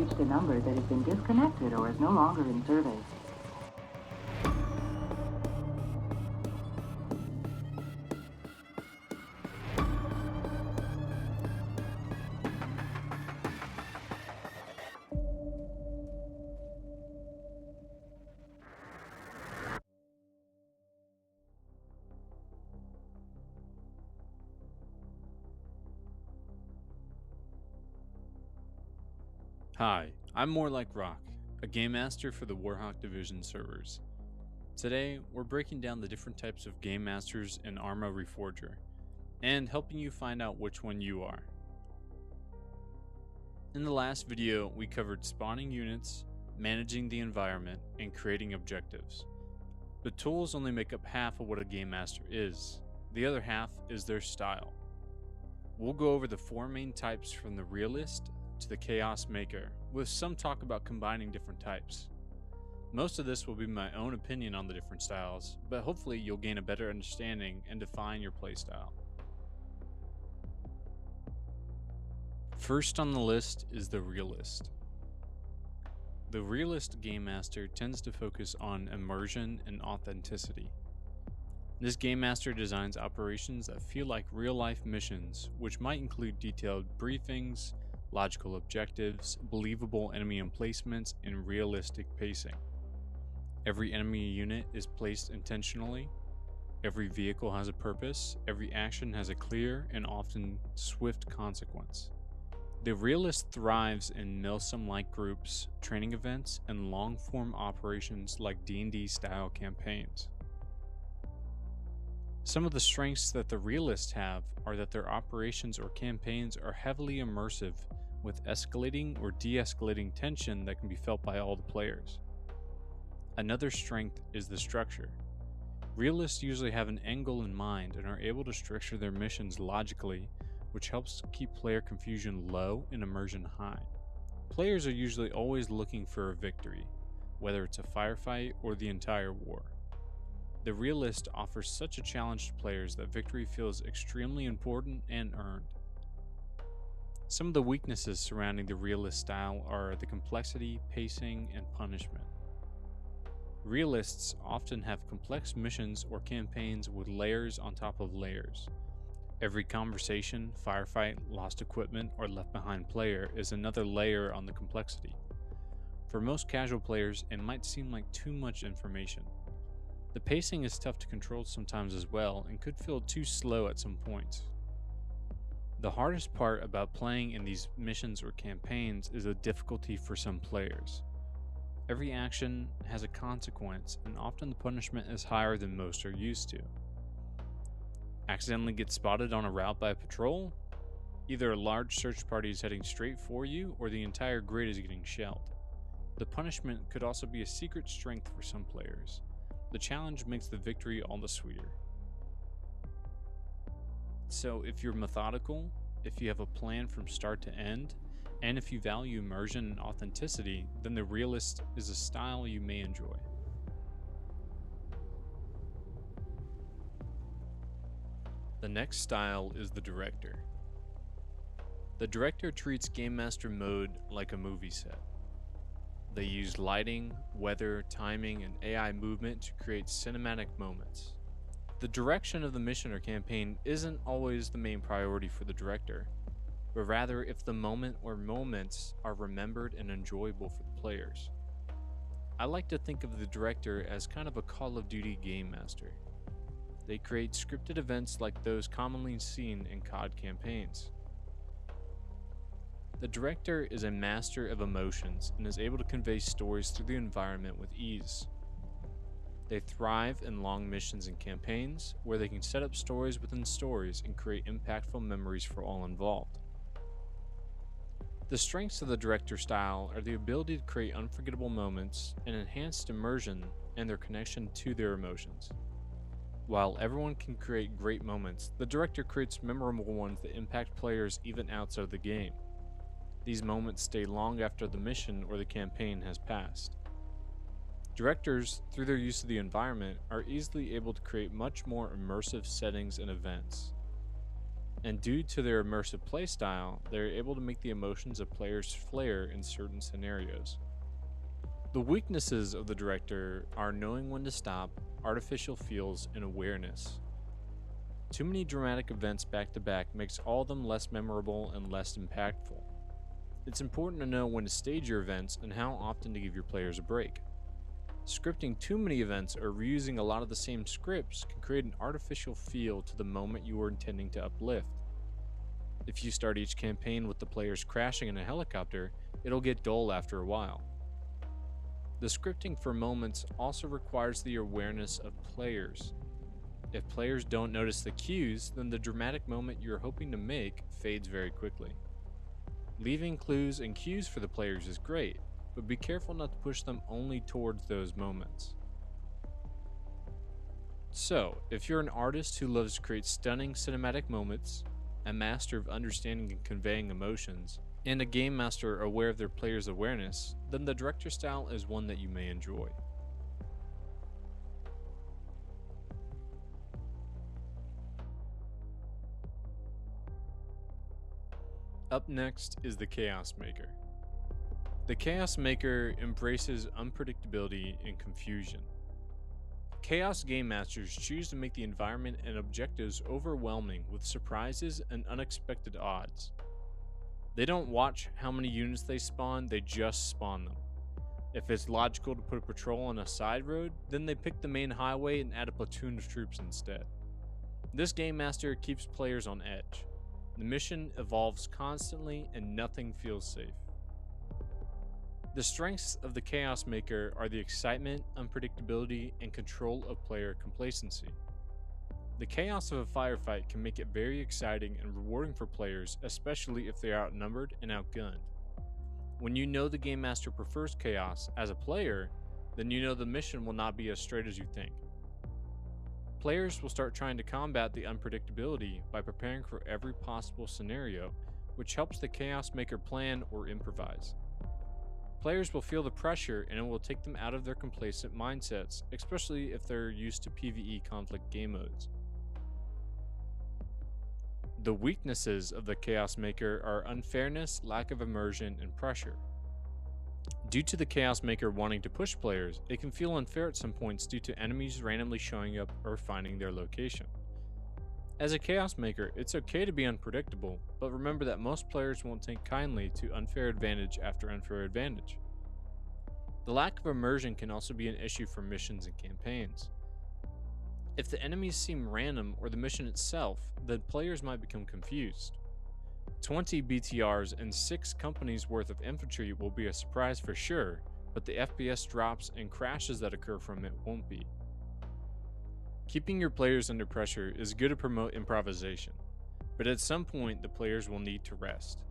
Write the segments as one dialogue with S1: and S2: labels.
S1: reached a number that has been disconnected or is no longer in service.
S2: Hi, I'm More Like Rock, a game master for the Warhawk Division servers. Today, we're breaking down the different types of game masters in Arma Reforger, and helping you find out which one you are. In the last video, we covered spawning units, managing the environment, and creating objectives. But tools only make up half of what a game master is. The other half is their style. We'll go over the four main types from the realist to the chaos maker, with some talk about combining different types. Most of this will be my own opinion on the different styles, but hopefully you'll gain a better understanding and define your playstyle. First on the list is the realist. The realist game master tends to focus on immersion and authenticity. This game master designs operations that feel like real-life missions, which might include detailed briefings, logical objectives, believable enemy emplacements, and realistic pacing. Every enemy unit is placed intentionally, every vehicle has a purpose, every action has a clear and often swift consequence. The realist thrives in Milsim-like groups, training events, and long-form operations like D&D style campaigns. Some of the strengths that the realists have are that their operations or campaigns are heavily immersive, with escalating or de-escalating tension that can be felt by all the players. Another strength is the structure. Realists usually have an end goal in mind and are able to structure their missions logically, which helps keep player confusion low and immersion high. Players are usually always looking for a victory, whether it's a firefight or the entire war. The realist offers such a challenge to players that victory feels extremely important and earned. Some of the weaknesses surrounding the realist style are the complexity, pacing, and punishment. Realists often have complex missions or campaigns with layers on top of layers. Every conversation, firefight, lost equipment, or left behind player is another layer on the complexity. For most casual players, it might seem like too much information. The pacing is tough to control sometimes as well and could feel too slow at some points. The hardest part about playing in these missions or campaigns is the difficulty for some players. Every action has a consequence, and often the punishment is higher than most are used to. Accidentally get spotted on a route by a patrol? Either a large search party is heading straight for you, or the entire grid is getting shelled. The punishment could also be a secret strength for some players. The challenge makes the victory all the sweeter. So if you're methodical, if you have a plan from start to end, and if you value immersion and authenticity, then the realist is a style you may enjoy. The next style is the director. The director treats Game Master mode like a movie set. They use lighting, weather, timing, and AI movement to create cinematic moments. The direction of the mission or campaign isn't always the main priority for the director, but rather if the moment or moments are remembered and enjoyable for the players. I like to think of the director as kind of a Call of Duty game master. They create scripted events like those commonly seen in COD campaigns. The director is a master of emotions and is able to convey stories through the environment with ease. They thrive in long missions and campaigns, where they can set up stories within stories and create impactful memories for all involved. The strengths of the director style are the ability to create unforgettable moments and enhanced immersion and their connection to their emotions. While everyone can create great moments, the director creates memorable ones that impact players even outside of the game. These moments stay long after the mission or the campaign has passed. Directors, through their use of the environment, are easily able to create much more immersive settings and events. and due to their immersive playstyle, they are able to make the emotions of players flare in certain scenarios. The weaknesses of the director are knowing when to stop, artificial feels, and awareness. Too many dramatic events back to back makes all of them less memorable and less impactful. It's important to know when to stage your events and how often to give your players a break. Scripting too many events or reusing a lot of the same scripts can create an artificial feel to the moment you were intending to uplift. If you start each campaign with the players crashing in a helicopter, it'll get dull after a while. The scripting for moments also requires the awareness of players. If players don't notice the cues, then the dramatic moment you're hoping to make fades very quickly. Leaving clues and cues for the players is great, but be careful not to push them only towards those moments. So, if you're an artist who loves to create stunning cinematic moments, a master of understanding and conveying emotions, and a game master aware of their players' awareness, then the director style is one that you may enjoy. Up next is the Chaos Maker. The Chaos Maker embraces unpredictability and confusion. Chaos game masters choose to make the environment and objectives overwhelming with surprises and unexpected odds. They don't watch how many units they spawn, they just spawn them. If it's logical to put a patrol on a side road, then they pick the main highway and add a platoon of troops instead. This game master keeps players on edge. The mission evolves constantly and nothing feels safe. The strengths of the Chaos Maker are the excitement, unpredictability, and control of player complacency. The chaos of a firefight can make it very exciting and rewarding for players, especially if they are outnumbered and outgunned. When you know the Game Master prefers chaos as a player, then you know the mission will not be as straight as you think. Players will start trying to combat the unpredictability by preparing for every possible scenario, which helps the Chaos Maker plan or improvise. Players will feel the pressure and it will take them out of their complacent mindsets, especially if they're used to PvE conflict game modes. The weaknesses of the Chaos Maker are unfairness, lack of immersion, and pressure. Due to the Chaos Maker wanting to push players, it can feel unfair at some points due to enemies randomly showing up or finding their location. As a Chaos Maker, it's okay to be unpredictable, but remember that most players won't take kindly to unfair advantage after unfair advantage. The lack of immersion can also be an issue for missions and campaigns. If the enemies seem random or the mission itself, then players might become confused. 20 BTRs and 6 companies worth of infantry will be a surprise for sure, but the FPS drops and crashes that occur from it won't be. Keeping your players under pressure is good to promote improvisation, but at some point the players will need to rest.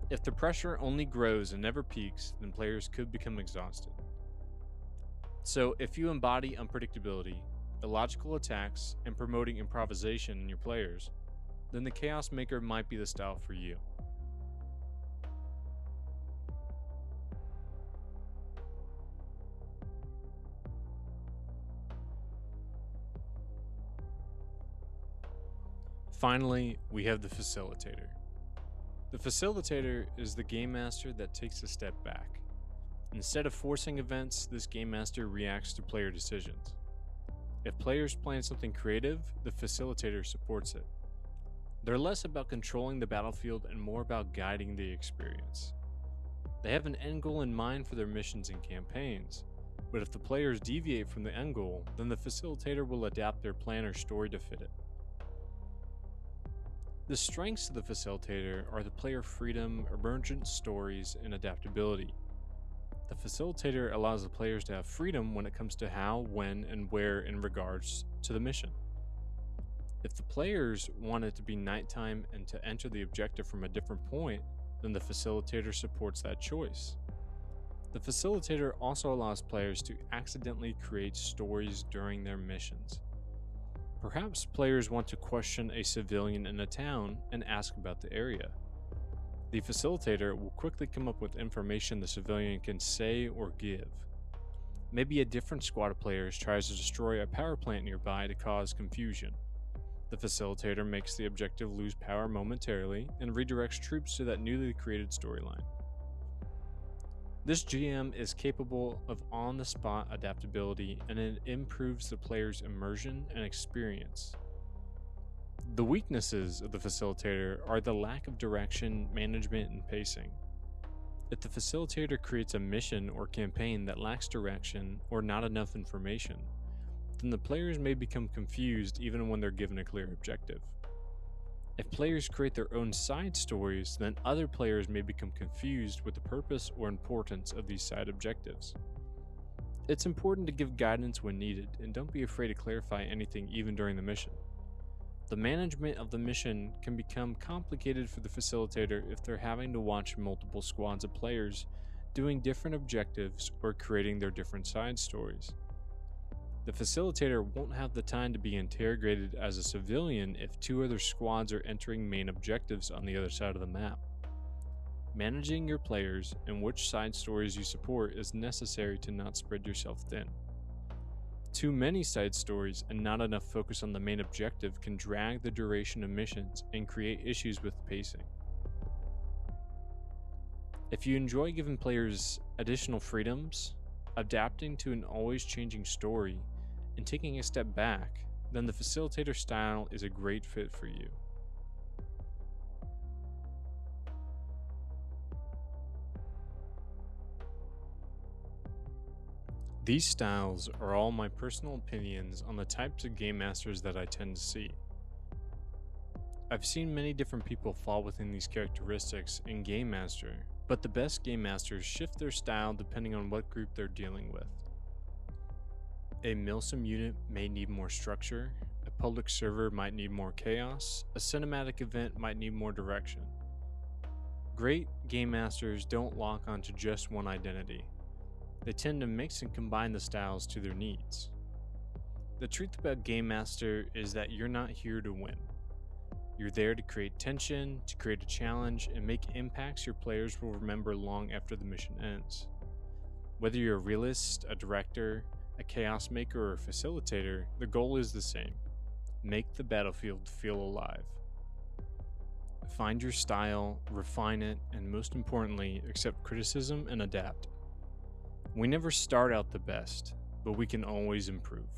S2: If the pressure only grows and never peaks, then players could become exhausted. So if you embody unpredictability, illogical attacks, and promoting improvisation in your players, then the Chaos Maker might be the style for you. Finally, we have the Facilitator. The Facilitator is the Game Master that takes a step back. Instead of forcing events, this Game Master reacts to player decisions. If players plan something creative, the Facilitator supports it. They're less about controlling the battlefield and more about guiding the experience. They have an end goal in mind for their missions and campaigns, but if the players deviate from the end goal, then the Facilitator will adapt their plan or story to fit it. The strengths of the Facilitator are the player freedom, emergent stories, and adaptability. The Facilitator allows the players to have freedom when it comes to how, when, and where in regards to the mission. If the players want it to be nighttime and to enter the objective from a different point, then the Facilitator supports that choice. The Facilitator also allows players to accidentally create stories during their missions. Perhaps players want to question a civilian in a town and ask about the area. The Facilitator will quickly come up with information the civilian can say or give. Maybe a different squad of players tries to destroy a power plant nearby to cause confusion. The facilitator makes the objective lose power momentarily and redirects troops to that newly created storyline. This GM is capable of on-the-spot adaptability, and it improves the player's immersion and experience. The weaknesses of the facilitator are the lack of direction, management, and pacing. If the facilitator creates a mission or campaign that lacks direction or not enough information, then the players may become confused even when they're given a clear objective. If players create their own side stories, then other players may become confused with the purpose or importance of these side objectives. It's important to give guidance when needed, and don't be afraid to clarify anything even during the mission. The management of the mission can become complicated for the facilitator if they're having to watch multiple squads of players doing different objectives or creating their different side stories. The facilitator won't have the time to be interrogated as a civilian if two other squads are entering main objectives on the other side of the map. Managing your players and which side stories you support is necessary to not spread yourself thin. Too many side stories and not enough focus on the main objective can drag the duration of missions and create issues with pacing. If you enjoy giving players additional freedoms, adapting to an always changing story, and taking a step back, then the facilitator style is a great fit for you. These styles are all my personal opinions on the types of game masters that I tend to see. I've seen many different people fall within these characteristics in Game Master, but the best game masters shift their style depending on what group they're dealing with. A milsim unit may need more structure, a public server might need more chaos, a cinematic event might need more direction. Great game masters don't lock onto just one identity. They tend to mix and combine the styles to their needs. The truth about Game Master is that you're not here to win. You're there to create tension, to create a challenge, and make impacts your players will remember long after the mission ends. Whether you're a realist, a director, a chaos maker, or a facilitator, the goal is the same: make the battlefield feel alive. Find your style, refine it, and most importantly, accept criticism and adapt. We never start out the best, but we can always improve.